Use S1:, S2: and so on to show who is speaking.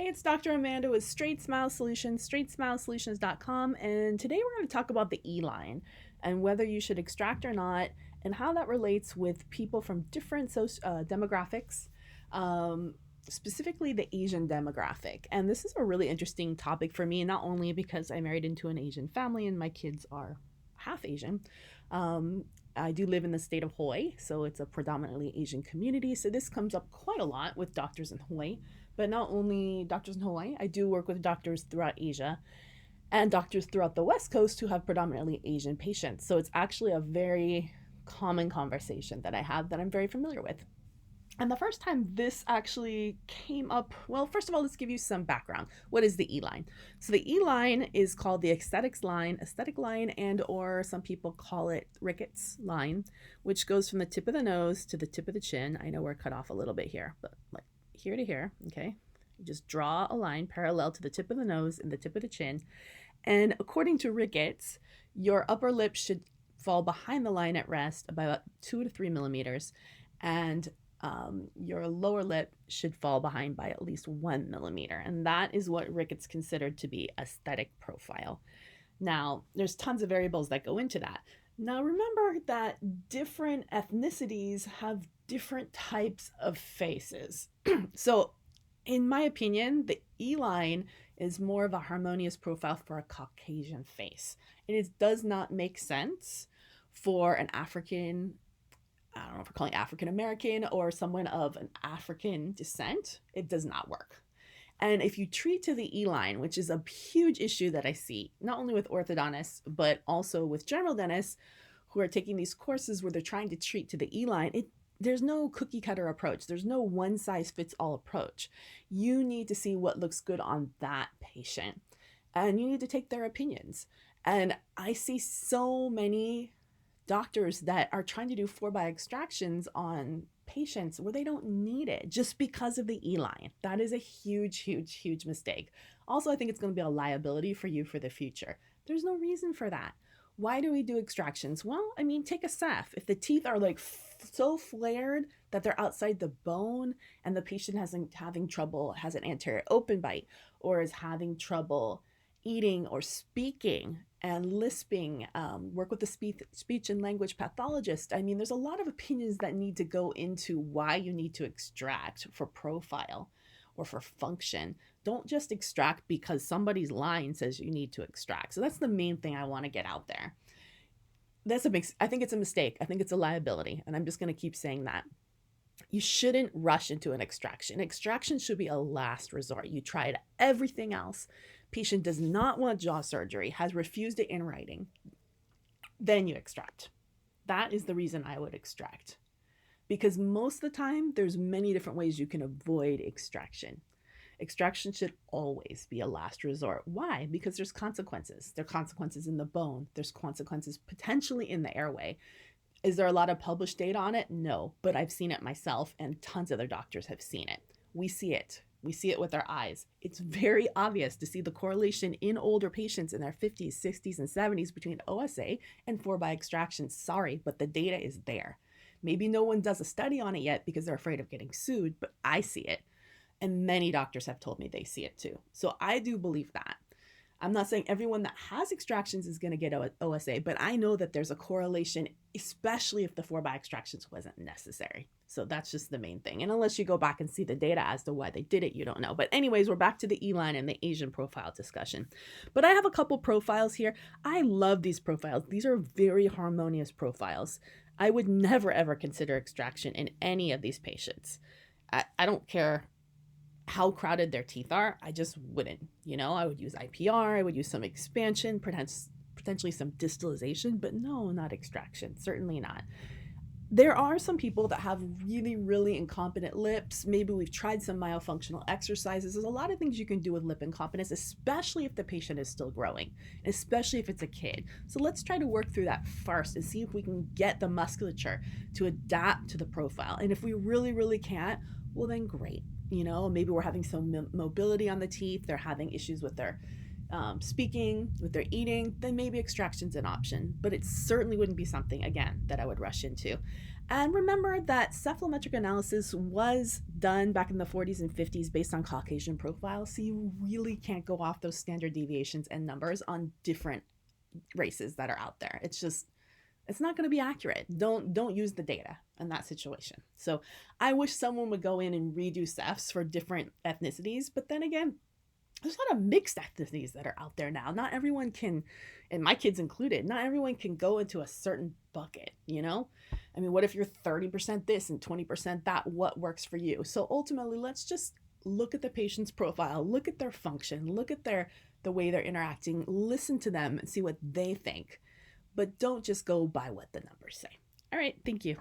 S1: Hey, it's Dr. Amanda with StraightSmile Solutions, StraightSmileSolutions.com, and today we're going to talk about the ELine and whether you should extract or not, and how that relates with people from different demographics, um, specifically the Asian demographic. And this is a really interesting topic for me, not only because I married into an Asian family and my kids are half Asian. Um, I do live in the state of Hawaii, so it's a predominantly Asian community. So this comes up quite a lot with doctors in Hawaii, but not only doctors in Hawaii, I do work with doctors throughout Asia and doctors throughout the West Coast who have predominantly Asian patients. So it's actually a very common conversation that I have that I'm very familiar with. And the first time this actually came up, well, first of all, let's give you some background. What is the ELine? So the ELine is called the aesthetic line, and or some people call it Ricketts line, which goes from the tip of the nose to the tip of the chin. I know we're cut off a little bit here, but like here to here, okay? You just draw a line parallel to the tip of the nose and the tip of the chin. And according to Ricketts, your upper lip should fall behind the line at rest about 2 to 3 millimeters, and your lower lip should fall behind by at least 1 millimeter. And that is what Ricketts considered to be aesthetic profile. Now, there's tons of variables that go into that. Now, remember that different ethnicities have different types of faces. So, in my opinion, the ELine is more of a harmonious profile for a Caucasian face. It does not make sense for an African, I don't know if we're calling African American or someone of an African descent. It does not work. And if you treat to the ELine, which is a huge issue that I see, not only with orthodontists, but also with general dentists who are taking these courses where they're trying to treat to the ELine, there's no cookie cutter approach. There's no one size fits all approach. You need to see what looks good on that patient, and you need to take their opinions. And I see so many doctors that are trying to do 4x extractions on patients where they don't need it just because of the ELine. That is a huge mistake. Also, I think it's going to be a liability for you for the future. There's no reason for that. Why do we do extractions? Well, I mean, take a ceph. If the teeth are like so flared that they're outside the bone and the patient has an anterior open bite, or is having trouble eating or speaking and lisping, work with a speech and language pathologist. I mean, there's a lot of opinions that need to go into why you need to extract for profile or for function. Don't just extract because somebody's line says you need to extract. So that's the main thing I want to get out there. I think it's a mistake. I think it's a liability. And I'm just going to keep saying that. You shouldn't rush into an extraction. Extraction should be a last resort. You tried everything else. Patient does not want jaw surgery, has refused it in writing. Then you extract. That is the reason I would extract. Because most of the time, there's many different ways you can avoid extraction. Extraction should always be a last resort. Why? Because there's consequences. There are consequences in the bone. There's consequences potentially in the airway. Is there a lot of published data on it? No, but I've seen it myself and tons of other doctors have seen it. We see it. We see it with our eyes. It's very obvious to see the correlation in older patients in their 50s, 60s, and 70s between OSA and 4x extractions. Sorry, but the data is there. Maybe no one does a study on it yet because they're afraid of getting sued, but I see it. And many doctors have told me they see it too. So I do believe that. I'm not saying everyone that has extractions is going to get OSA, but I know that there's a correlation, especially if the 4x extractions wasn't necessary. So that's just the main thing. And unless you go back and see the data as to why they did it, you don't know. But anyways, we're back to the ELine and the Asian profile discussion. But I have a couple profiles here. I love these profiles. These are very harmonious profiles. I would never, ever consider extraction in any of these patients. I don't care how crowded their teeth are. I just wouldn't. I would use IPR, I would use some expansion, potentially some distalization, but no, not extraction. Certainly not. There are some people that have really incompetent lips. Maybe we've tried some myofunctional exercises. There's a lot of things you can do with lip incompetence, especially if the patient is still growing, especially if it's a kid. So let's try to work through that first and see if we can get the musculature to adapt to the profile. And if we really can't, well then great. Maybe we're having some mobility on the teeth. They're having issues with their speaking, with their eating, then maybe extraction's an option. But it certainly wouldn't be something, again, that I would rush into. And remember that cephalometric analysis was done back in the 40s and 50s based on Caucasian profiles, so you really can't go off those standard deviations and numbers on different races that are out there. It's not going to be accurate. Don't use the data in that situation. So I wish someone would go in and redo cephs for different ethnicities, but then again, there's a lot of mixed ethnicities that are out there now. Not everyone can, and my kids included, not everyone can go into a certain bucket, you know? I mean, what if you're 30% this and 20% that? What works for you? So ultimately, let's just look at the patient's profile, look at their function, look at the way they're interacting, listen to them and see what they think. But don't just go by what the numbers say. All right, thank you.